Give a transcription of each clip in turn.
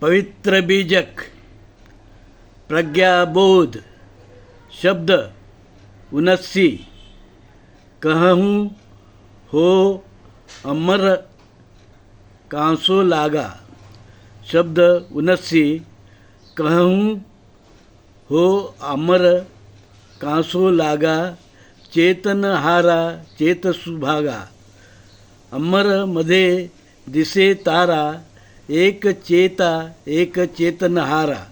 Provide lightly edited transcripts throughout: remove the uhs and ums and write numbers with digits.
पवित्र बीजक प्रज्ञाबोध शब्द 79 कहूँ हो अमर कांसो लागा। शब्द 79 कहूँ हो अमर कांसो लागा। चेतन हारा चेत सुभागा। अमर मध्ये दिसे तारा एक चेता एक चेतन हारा।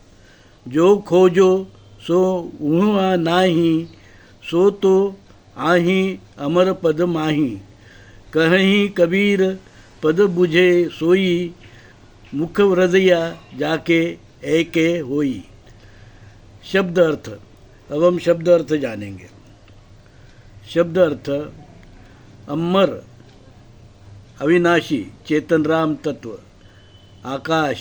जो खोजो सो उहाँ नाही सो तो आही अमर पद माही। कहीं कबीर पद बुझे सोई मुख हृदया जाके एके होई। शब्द अर्थ। अब हम शब्द अर्थ जानेंगे। शब्द अर्थ अमर अविनाशी चेतन राम तत्व। आकाश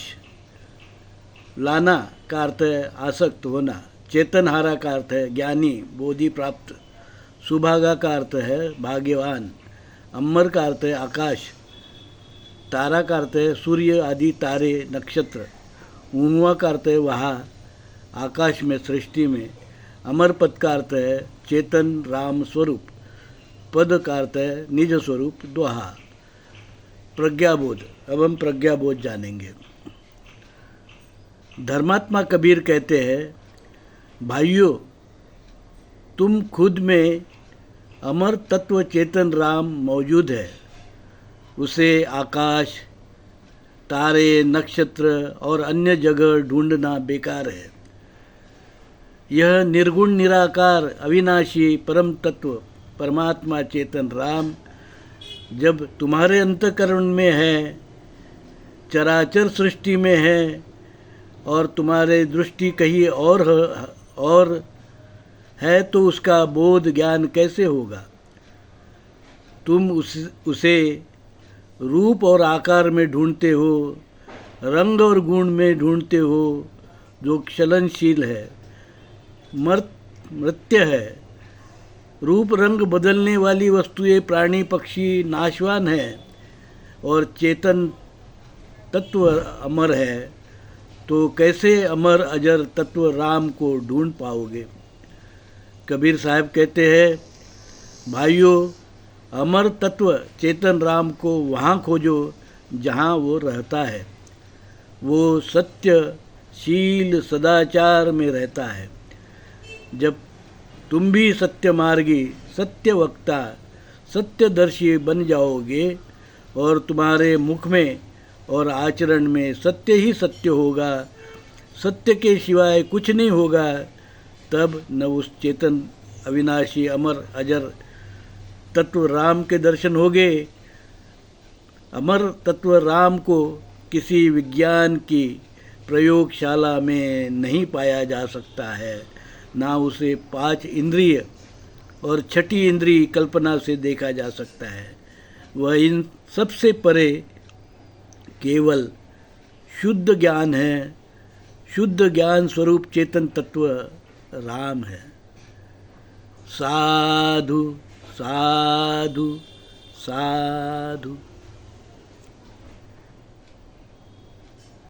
लाना का अर्थ है आसक्त होना। चेतनहारा का अर्थ है ज्ञानी बोधि प्राप्त। सुभागा का अर्थ है भाग्यवान। अमर का अर्थ है आकाश। तारा का अर्थ है सूर्य आदि तारे नक्षत्र। ऊँवा का अर्थ है वहाँ आकाश में सृष्टि में। अमर पद का अर्थ है चेतन राम स्वरूप। पद का अर्थ है निज स्वरूप दोहा। प्रज्ञाबोध। अब हम प्रज्ञाबोध जानेंगे। धर्मात्मा कबीर कहते हैं भाइयों तुम खुद में अमर तत्व चेतन राम मौजूद है। उसे आकाश तारे नक्षत्र और अन्य जगह ढूंढना बेकार है। यह निर्गुण निराकार अविनाशी परम तत्व परमात्मा चेतन राम जब तुम्हारे अंतःकरण में है, चराचर सृष्टि में है और तुम्हारे दृष्टि कहीं और है तो उसका बोध ज्ञान कैसे होगा। तुम उसे रूप और आकार में ढूंढते हो, रंग और गुण में ढूंढते हो जो क्षलनशील है, मर्त्य है। रूप रंग बदलने वाली वस्तुएं प्राणी पक्षी नाशवान है और चेतन तत्व अमर है। तो कैसे अमर अजर तत्व राम को ढूंढ पाओगे। कबीर साहब कहते हैं भाइयों अमर तत्व चेतन राम को वहाँ खोजो जहाँ वो रहता है। वो सत्य शील सदाचार में रहता है। जब तुम भी सत्य मार्गी सत्य वक्ता सत्यदर्शी बन जाओगे और तुम्हारे मुख में और आचरण में सत्य ही सत्य होगा, सत्य के सिवाय कुछ नहीं होगा, तब न उस चेतन अविनाशी अमर अजर तत्व राम के दर्शन होंगे। अमर तत्व राम को किसी विज्ञान की प्रयोगशाला में नहीं पाया जा सकता है, ना उसे 5 इंद्रिय और 6ठी इंद्रिय कल्पना से देखा जा सकता है। वह इन सबसे परे केवल शुद्ध ज्ञान है। शुद्ध ज्ञान स्वरूप चेतन तत्व राम है। साधु साधु साधु।